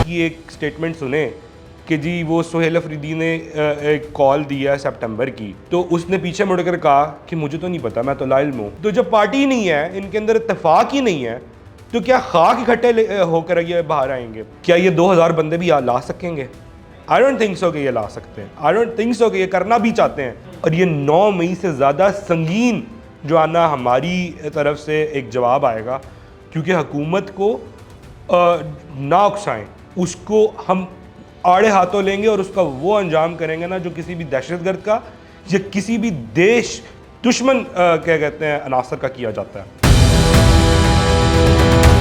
की एक स्टेटमेंट सुने कि जी वो सुहेल अफरीदी ने एक कॉल दिया सितंबर की, तो उसने पीछे मुड़कर कहा कि मुझे तो नहीं पता, मैं तो लाइल्म हूँ। तो जब पार्टी नहीं है, इनके अंदर इत्तेफाक ही नहीं है, तो क्या खाक इकट्ठे होकर ये बाहर आएंगे? क्या ये 2000 बंदे भी ला सकेंगे? आई डोंट थिंक सो कि ये ला सकते हैं। आई डोंट थिंक सो कि ये करना भी चाहते हैं। और ये 9 मई से ज़्यादा संगीन जो आना हमारी तरफ से एक जवाब आएगा, क्योंकि हुकूमत को ना उकसाएं, उसको हम आड़े हाथों लेंगे और उसका वो अंजाम करेंगे ना जो किसी भी दहशतगर्द का या किसी भी देश दुश्मन क्या कहते हैं अनासर का किया जाता है।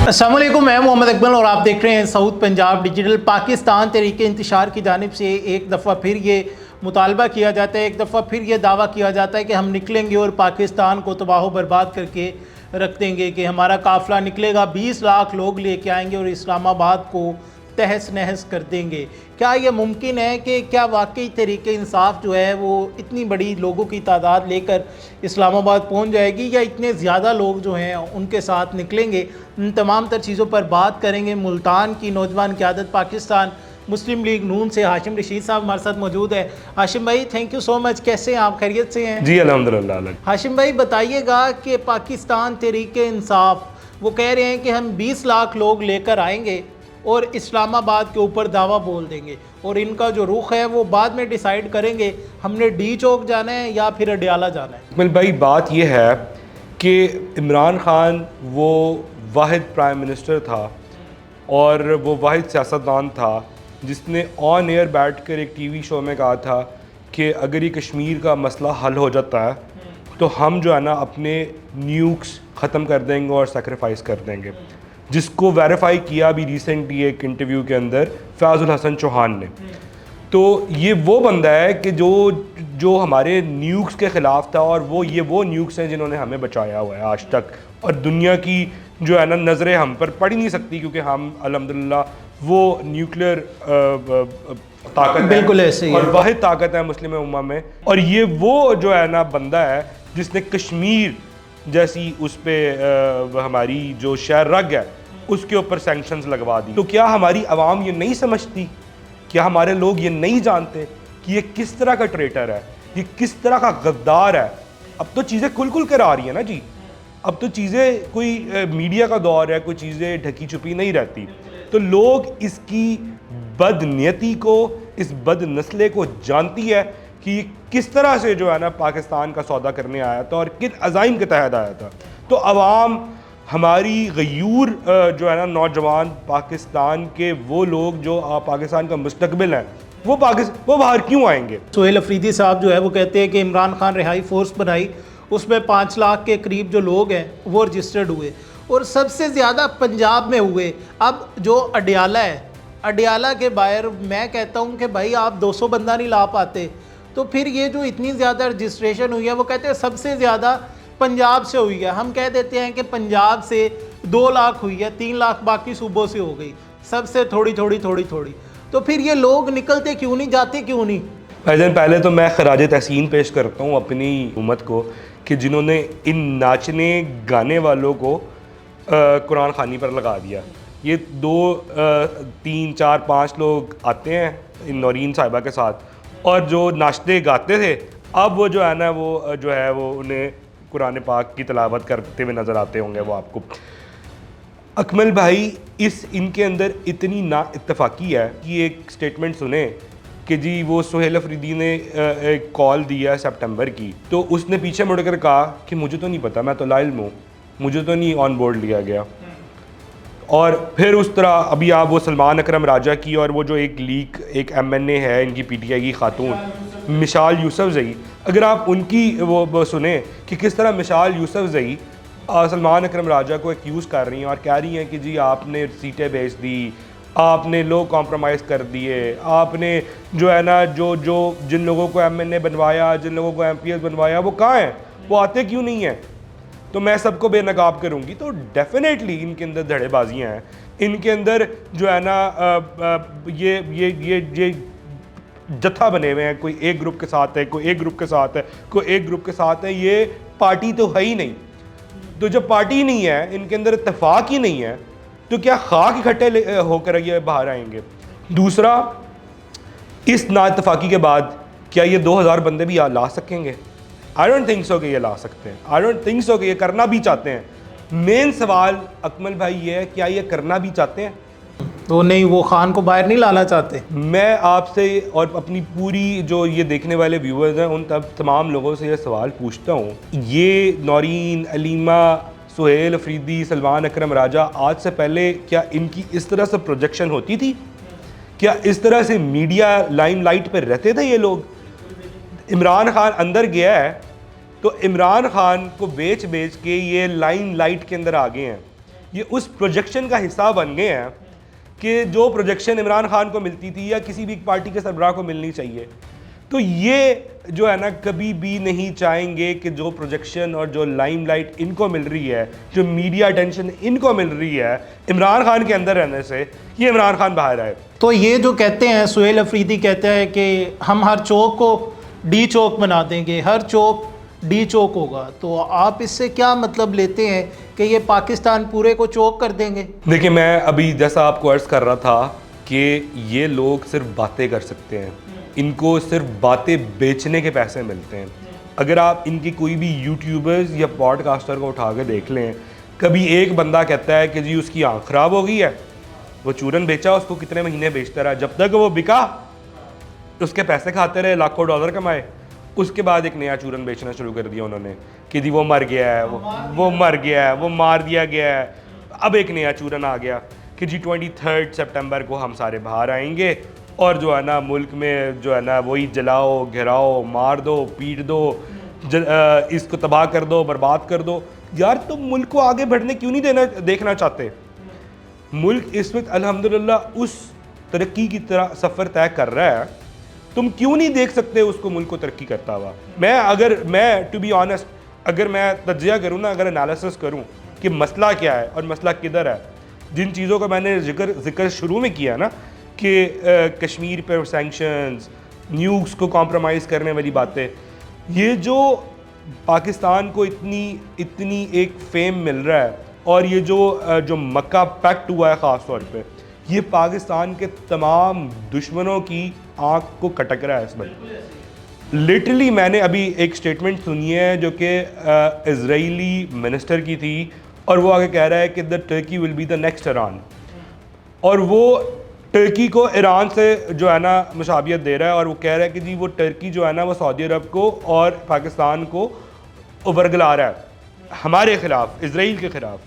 अस्सलामुअलैकुम, मैं मोहम्मद अकबर और आप देख रहे हैं साउथ पंजाब डिजिटल। पाकिस्तान तहरीक इंतशार की जानिब से एक दफ़ा फिर ये मुतालबा किया जाता है, एक दफ़ा फिर ये दावा किया जाता है कि हम निकलेंगे और पाकिस्तान को तबाह बर्बाद करके रख देंगे, कि हमारा काफ़िला निकलेगा, 20 लाख लोग लेके आएंगे और इस्लामाबाद को तहस नहस कर देंगे। क्या ये मुमकिन है कि क्या वाकई तहरीक इंसाफ जो है वो इतनी बड़ी लोगों की तादाद लेकर इस्लामाबाद पहुंच जाएगी, या इतने ज़्यादा लोग जो हैं उनके साथ निकलेंगे? इन तमाम तर चीज़ों पर बात करेंगे। मुल्तान की नौजवान क़यादत पाकिस्तान मुस्लिम लीग नून से हाशिम रशीद साहब हमारे साथ मौजूद है। हाशिम भाई, थैंक यू सो मच। कैसे हैं आप? खैरियत से हैं? जी अल्हम्दुलिल्लाह। हाशिम भाई, बताइएगा कि पाकिस्तान तहरीक इंसाफ वो कह रहे हैं कि हम 20 लाख लोग लेकर आएंगे और इस्लामाबाद के ऊपर दावा बोल देंगे, और इनका जो रुख है वो बाद में डिसाइड करेंगे हमने डी चौक जाना है या फिर अडियाला जाना है। अकमल भाई, बात यह है कि इमरान खान वो वाहिद प्राइम मिनिस्टर था और वो वाहिद सियासतदान था जिसने ऑन एयर बैठकर एक टीवी शो में कहा था कि अगर ये कश्मीर का मसला हल हो जाता है तो हम जो है ना अपने न्यूक्स ख़त्म कर देंगे और सेक्रीफाइस कर देंगे, जिसको वेरीफाई किया अभी रिसेंटली एक इंटरव्यू के अंदर फयाजुल हसन चौहान ने। तो ये वो बंदा है कि जो हमारे न्यूक्स के ख़िलाफ़ था, और वो न्यूक्स हैं जिन्होंने हमें बचाया हुआ है आज तक, और दुनिया की जो है ना नज़रें हम पर पड़ ही नहीं सकती, क्योंकि हम अल्हम्दुलिल्लाह वो न्यूक्लियर ताकत बिल्कुल ऐसे ही और वाहिद ताकत है मुस्लिम उम्मा में। और ये वो जो है ना बंदा है जिसने कश्मीर जैसी उस पर हमारी जो शहर रग है उसके ऊपर सैंक्शंस लगवा दी। तो क्या हमारी आवाम ये नहीं समझती, क्या हमारे लोग ये नहीं जानते कि ये किस तरह का ट्रेटर है, ये किस तरह का गद्दार है? अब तो चीज़ें खुल खुल कर आ रही है ना जी। अब तो चीज़ें कोई मीडिया का दौर है, कोई चीज़ें ढकी छुपी नहीं रहती। तो लोग इसकी बदनीयती को, इस बदनस्ले को जानती है कि ये किस तरह से जो है ना पाकिस्तान का सौदा करने आया था और किन अज़ाइम के तहत आया था। तो अवाम, हमारी गयूर जो है ना नौजवान पाकिस्तान के वो लोग जो पाकिस्तान का मुस्तकबिल हैं, वो बाहर क्यों आएंगे? सुहेल अफरीदी साहब जो है वो कहते हैं कि इमरान खान रिहाई फोर्स बनाई, उसमें 5 लाख के करीब जो लोग हैं वो रजिस्टर्ड हुए, और सबसे ज़्यादा पंजाब में हुए। अब जो अडियाला है, अडियाला के बाहर मैं कहता हूँ कि भाई आप 200 बंदा नहीं ला पाते, तो फिर ये जो इतनी ज़्यादा रजिस्ट्रेशन हुई है वो कहते हैं सबसे ज़्यादा पंजाब से हुई है। हम कह देते हैं कि पंजाब से 2 लाख हुई है, 3 लाख बाकी सूबों से हो गई, सबसे थोड़ी थोड़ी। तो फिर ये लोग निकलते क्यों नहीं, जाते क्यों नहीं? भाईजान, पहले तो मैं खराज तहसीन पेश करता हूँ अपनी हुकूमत को कि जिन्होंने इन नाचने गाने वालों को कुरान खानी पर लगा दिया। ये 2 3 4 5 लोग आते हैं इन नौरीन साहिबा के साथ, और जो नाचते गाते थे अब वो जो है ना वो जो है वो उन्हें कुरान पाक की तिलावत करते हुए नज़र आते होंगे वो आपको। अकमल भाई, इनके अंदर इतनी ना इत्तफाकी है कि एक स्टेटमेंट सुने कि जी वो सुहेल अफरीदी ने एक कॉल दिया सितंबर की, तो उसने पीछे मुड़कर कहा कि मुझे तो नहीं पता, मैं तो लाइल्म हूँ, मुझे तो नहीं ऑन बोर्ड लिया गया। और फिर उस तरह अभी आप वो सलमान अकरम राजा की और वो जो एक MNA है इनकी PTI की खातून मिसाल यूसुफजई, अगर आप उनकी वो सुने कि किस तरह मिसाल यूसुफजई सलमान अकरम राजा को एक्यूज़ कर रही हैं और कह रही हैं कि जी आपने सीटें बेच दी, आपने लोग कॉम्प्रोमाइज़ कर दिए, आपने जो है ना जिन लोगों को MNA बनवाया, जिन लोगों को MPS बनवाया, वो कहाँ हैं, वो आते क्यों नहीं हैं? तो मैं सबको बेनकाब करूँगी। तो डेफिनेटली इनके अंदर धड़ेबाजियाँ हैं, इनके अंदर जो है ना ये जत्था बने हुए हैं, कोई एक ग्रुप के साथ है, कोई एक ग्रुप के साथ है, कोई एक ग्रुप के साथ है। ये पार्टी तो है ही नहीं। तो जब पार्टी नहीं है, इनके अंदर इत्तेफाक ही नहीं है, तो क्या खाक इकट्ठे होकर ये बाहर आएंगे? दूसरा, इस नाइतफाकी के बाद क्या ये 2000 बंदे भी ला सकेंगे? आई डोंट थिंक सो कि ये ला सकते हैं। आई डोंट थिंक सो कि ये करना भी चाहते हैं। मेन सवाल अकमल भाई ये है, क्या ये करना भी चाहते हैं? तो नहीं, वो खान को बाहर नहीं लाना चाहते। मैं आपसे और अपनी पूरी जो ये देखने वाले व्यूअर्स हैं उन तमाम लोगों से ये सवाल पूछता हूँ, ये नौरीन, अलीमा, सुहेल अफरीदी, सलमान अकरम राजा, आज से पहले क्या इनकी इस तरह से प्रोजेक्शन होती थी? क्या इस तरह से मीडिया लाइमलाइट पर रहते थे ये लोग? इमरान खान अंदर गया है तो इमरान खान को बेच बेच के ये लाइमलाइट के अंदर आ गए हैं। ये उस प्रोजेक्शन का हिस्सा बन गए हैं कि जो प्रोजेक्शन इमरान खान को मिलती थी या किसी भी पार्टी के सरबराह को मिलनी चाहिए। तो ये जो है ना, कभी भी नहीं चाहेंगे कि जो प्रोजेक्शन और जो लाइमलाइट इनको मिल रही है, जो मीडिया अटेंशन इनको मिल रही है इमरान खान के अंदर रहने से, ये इमरान खान बाहर आए। तो ये जो कहते हैं, सुहेल अफरीदी कहते हैं कि हम हर चौक को डी चौक बना देंगे, हर चौक डी चौक होगा, तो आप इससे क्या मतलब लेते हैं कि ये पाकिस्तान पूरे को चौक कर देंगे? देखिए, मैं अभी जैसा आपको अर्ज़ कर रहा था कि ये लोग सिर्फ बातें कर सकते हैं, इनको सिर्फ बातें बेचने के पैसे मिलते हैं। अगर आप इनकी कोई भी यूट्यूबर्स या पॉडकास्टर को उठा के देख लें, कभी एक बंदा कहता है कि जी उसकी आँख ख़राब हो गई है, वो चूरन बेचा, उसको कितने महीने बेचता रहा, जब तक वो बिका उसके पैसे खाते रहे, लाखों डॉलर कमाए। उसके बाद एक नया चूरन बेचना शुरू कर दिया उन्होंने कि जी वो मर गया है, वो मर गया है, वो मार दिया गया है। अब एक नया चूरन आ गया कि जी 23 सितंबर को हम सारे बाहर आएंगे और जो है ना मुल्क में जो है ना वही जलाओ, घिराओ, मार दो, पीट दो, इसको तबाह कर दो, बर्बाद कर दो। यार, तुम मुल्क को आगे बढ़ने क्यों नहीं देखना चाहते? मुल्क इस वक्त अल्हम्दुलिल्लाह उस तरक्की की तरह सफ़र तय कर रहा है, तुम क्यों नहीं देख सकते उसको, मुल्क को तरक्की करता हुआ? मैं टू बी ऑनेस्ट, अगर मैं तज्जिया करूँ ना, अगर एनालिसिस करूँ कि मसला क्या है और मसला किधर है, जिन चीज़ों का मैंने जिक्र शुरू में किया ना कि कश्मीर पर सैंक्शंस, न्यूक्स को कॉम्प्रोमाइज़ करने वाली बातें, ये जो पाकिस्तान को इतनी एक फेम मिल रहा है और ये जो मक्का पैक्ट हुआ है ख़ास तौर पे, ये पाकिस्तान के तमाम दुश्मनों की आँख को कटक रहा है इस वक्त। लिटरली मैंने अभी एक स्टेटमेंट सुनी है जो कि इजरायली मिनिस्टर की थी और वो आगे कह रहा है कि the Turkey will be the next Iran, और वो टर्की को ईरान से जो है ना मुशाबियत दे रहा है और वो कह रहा है कि जी वो टर्की जो है ना वो सऊदी अरब को और पाकिस्तान को उबरगला रहा है हमारे ख़िलाफ़, इजराइल के ख़िलाफ़।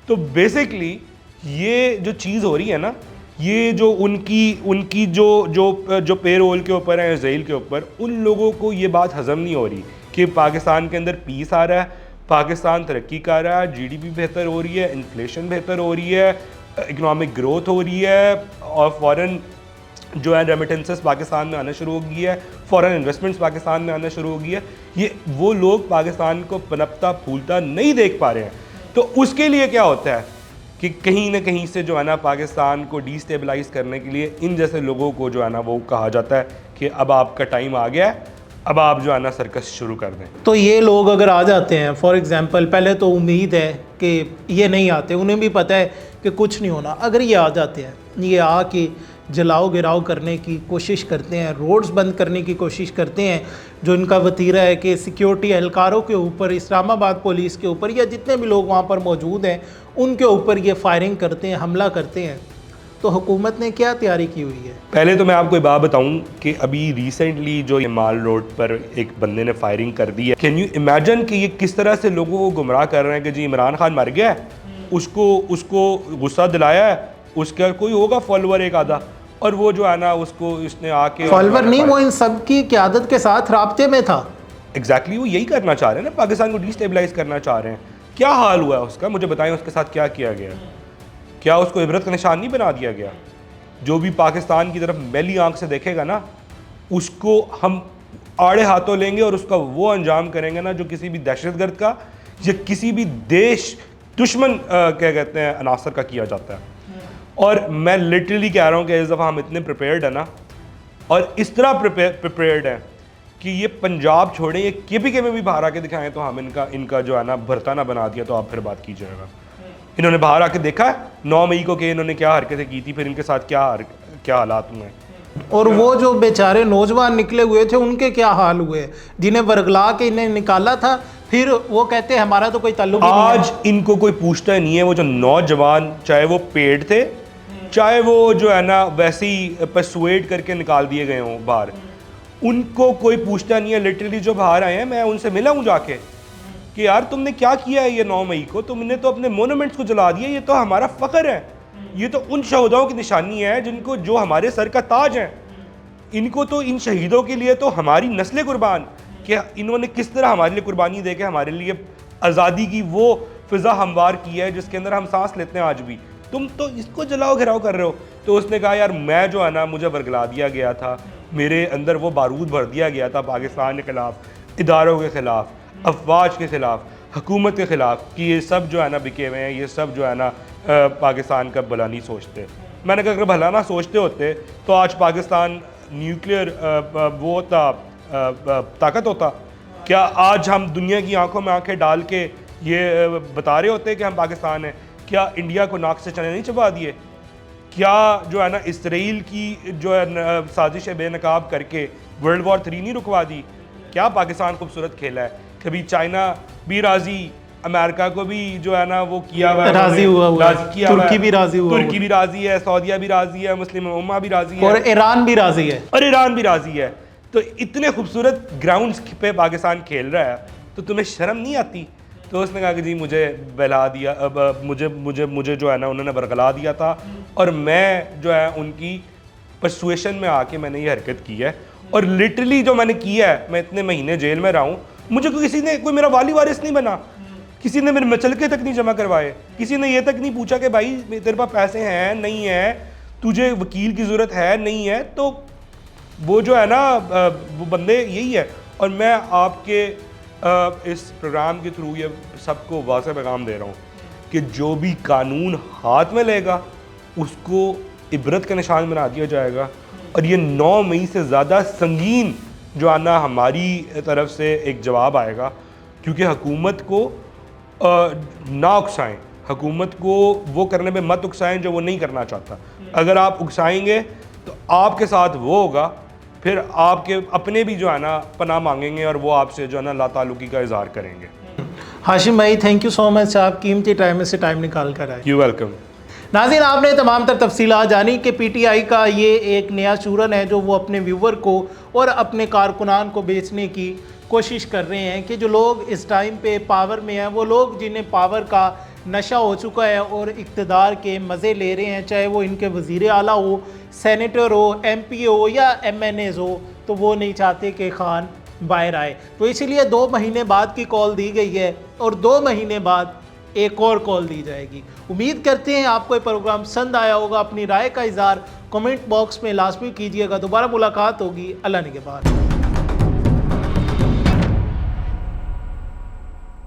तो बेसिकली ये जो चीज़ हो रही है ना, ये जो उनकी जो पेरोल के ऊपर है इजराइल के ऊपर, उन लोगों को ये बात हज़म नहीं हो रही कि पाकिस्तान के अंदर पीस आ रहा है, पाकिस्तान तरक्की कर रहा है, जीडीपी बेहतर हो रही है, इन्फ्लेशन बेहतर हो रही है, इकनॉमिक ग्रोथ हो रही है और फॉरेन जो है रेमिटेंसेस पाकिस्तान में आना शुरू हो गई है, फॉरेन इन्वेस्टमेंट्स पाकिस्तान में आना शुरू हो गई है। ये वो लोग पाकिस्तान को पनपता फूलता नहीं देख पा रहे हैं। तो उसके लिए क्या होता है कि कहीं ना कहीं से जो है ना पाकिस्तान को डिस्टेबलाइज करने के लिए इन जैसे लोगों को जो है ना वो कहा जाता है कि अब आपका टाइम आ गया है, अब आप जो है ना सर्कस शुरू कर दें। तो ये लोग अगर आ जाते हैं, फॉर एग्जांपल, पहले तो उम्मीद है कि ये नहीं आते, उन्हें भी पता है कि कुछ नहीं होना, अगर ये आ जाते हैं, ये आके जलाओ गिराओ करने की कोशिश करते हैं, रोड्स बंद करने की कोशिश करते हैं, जो इनका वतीरा है कि सिक्योरिटी एहलकारों के ऊपर, इस्लामाबाद पुलिस के ऊपर या जितने भी लोग वहाँ पर मौजूद हैं उनके ऊपर ये फायरिंग करते हैं, हमला करते हैं, तो हुकूमत ने क्या तैयारी की हुई है? पहले तो मैं आपको एक बात बताऊं कि अभी रिसेंटली जो ये माल रोड पर एक बंदे ने फायरिंग कर दी है, कैन यू इमेजिन कि ये किस तरह से लोगों को गुमराह कर रहे हैं कि जी इमरान खान मर गया है, उसको गुस्सा दिलाया है, उसका कोई होगा फॉलोअर एक आधा, और वो जो है ना उसको इसने आके फॉलोअर नहीं, वो इन सब की क़यादत के साथ राब्ते में था। एग्जैक्टली वो यही करना चाह रहे हैं ना, पाकिस्तान को डिस्टेबलाइज करना चाह रहे हैं। क्या हाल हुआ है उसका, मुझे बताएं, उसके साथ क्या किया गया? क्या उसको इबरत का निशान नहीं बना दिया गया? जो भी पाकिस्तान की तरफ मैली आंख से देखेगा ना, उसको हम आड़े हाथों लेंगे और उसका वो अंजाम करेंगे ना जो किसी भी दहशतगर्द का या किसी भी देश दुश्मन क्या कहते हैं अनासर का किया जाता है। और मैं लिटरली कह रहा हूँ कि इस दफ़ा हम इतने प्रिपेयर्ड है ना, और इस तरह प्रिपेयर्ड है कि ये पंजाब छोड़ें, ये KPK में भी बाहर आके दिखाएं तो हम इनका जो है ना भरता ना बना दिया तो आप फिर बात कीजिएगा। इन्होंने बाहर आके देखा है 9 मई को कि इन्होंने क्या हरकतें की थी, फिर इनके साथ क्या हालात हुए हैं। और वो जो बेचारे नौजवान निकले हुए थे उनके क्या हाल हुए, जिन्हें वर्गला के इन्हें निकाला था, फिर वो कहते हैं हमारा तो कोई ताल्लुक ही नहीं है। आज इनको कोई पूछता ही नहीं है। वो जो नौजवान, चाहे वो पेड थे, चाहे वो जो है ना वैसे ही परसुएड करके निकाल दिए गए हों बाहर, उनको कोई पूछता नहीं है। लिटरली जो बाहर आए हैं, मैं उनसे मिला हूँ जाके कि यार तुमने क्या किया है ये 9 मई को, तुमने तो अपने मोनूमेंट्स को जला दिया, ये तो हमारा फ़ख्र है, ये तो उन शहीदों की निशानी है जिनको, जो हमारे सर का ताज है। इनको तो, इन शहीदों के लिए तो हमारी नस्लें कुर्बान, कि इन्होंने किस तरह हमारे लिए कुर्बानी दे के हमारे लिए आज़ादी की वो फ़िज़ा हमवार की है जिसके अंदर हम सांस लेते हैं आज भी। तुम तो इसको जलाओ घिराव कर रहे हो। तो उसने कहा यार मैं जो है ना, मुझे वर्गला दिया गया था, मेरे अंदर वो बारूद भर दिया गया था पाकिस्तान के ख़िलाफ़, इदारों के ख़िलाफ़, अफवाज के ख़िलाफ़, हुकूमत के ख़िलाफ़, कि ये सब जो है ना बिके हुए हैं, ये सब जो है ना पाकिस्तान का भला नहीं सोचते। मैंने कहा अगर भला ना सोचते होते तो आज पाकिस्तान न्यूक्लियर वो होता, ताकत होता क्या? आज हम दुनिया की आंखों में आंखें डाल के ये बता रहे होते कि हम पाकिस्तान हैं? क्या इंडिया को नाक से चने नहीं चबा दिए? क्या जो है ना इसराइल की जो है साजिश बेनकाब करके वर्ल्ड वॉर 3 नहीं रुकवा दी? क्या पाकिस्तान खूबसूरत खेला है? कभी चाइना भी राज़ी, अमेरिका को भी जो है ना वो किया हुआ है, राज़ी हुआ है, तुर्की भी राज़ी हुआ, तुर्की भी राज़ी है, सऊदीया भी राज़ी है, मुस्लिम उम्मा भी राज़ी है, और ईरान भी राज़ी है, और ईरान भी राज़ी है। तो इतने खूबसूरत ग्राउंड्स पे पाकिस्तान खेल रहा है, तो तुम्हें शर्म नहीं आती? तो उसने कहा कि जी मुझे बहला दिया, अब मुझे जो है ना उन्होंने बरगला दिया था, और मैं जो है उनकी परसुएशन में आके मैंने ये हरकत की है। और लिटरली जो मैंने किया है, मैं इतने महीने जेल में रहा हूँ, मुझे किसी ने, कोई मेरा वाली वारिस नहीं बना, किसी ने मेरे मचलके तक नहीं जमा करवाए, किसी ने ये तक नहीं पूछा कि भाई तेरे पास पैसे हैं नहीं है, तुझे वकील की ज़रूरत है नहीं है। तो वो जो है ना वो बंदे यही है। और मैं आपके इस प्रोग्राम के थ्रू ये सबको वाज़ेह पैगाम दे रहा हूँ कि जो भी कानून हाथ में लेगा उसको इबरत का निशान बना दिया जाएगा। और ये 9 मई से ज़्यादा संगीन जो आना हमारी तरफ से एक जवाब आएगा, क्योंकि हुकूमत को ना उकसाएं, हुकूमत को वो करने में मत उकसाएं जो वो नहीं करना चाहता। अगर आप उकसाएंगे तो आपके साथ वो होगा, फिर आपके अपने भी जो है ना पनाह मांगेंगे और वो आपसे जो है ना लाताल्लुकी का इजहार करेंगे। हाशिम भाई थैंक यू सो मच, आप कीमती टाइम में से टाइम निकाल कर आए। You welcome. नाज़रीन आपने तमाम तर तफसीलात जानी कि पीटीआई का ये एक नया चूरन है जो वो अपने व्यूवर को और अपने कारकुनान को बेचने की कोशिश कर रहे हैं, कि जो लोग इस टाइम पे पावर में हैं, वो लोग जिन्हें पावर का नशा हो चुका है और इक़्तिदार के मज़े ले रहे हैं, चाहे वो इनके वज़ीर आला हो, सेनेटर हो, MP हो या MNAs हो, तो वो नहीं चाहते कि खान बाहर आए। तो इसीलिए 2 महीने बाद की कॉल दी गई है और 2 महीने बाद एक और कॉल दी जाएगी। उम्मीद करते हैं आपको ये प्रोग्राम पसंद आया होगा। अपनी राय का इज़हार कमेंट बॉक्स में लाजमी कीजिएगा। दोबारा मुलाकात होगी। अल्लाह निगहबान।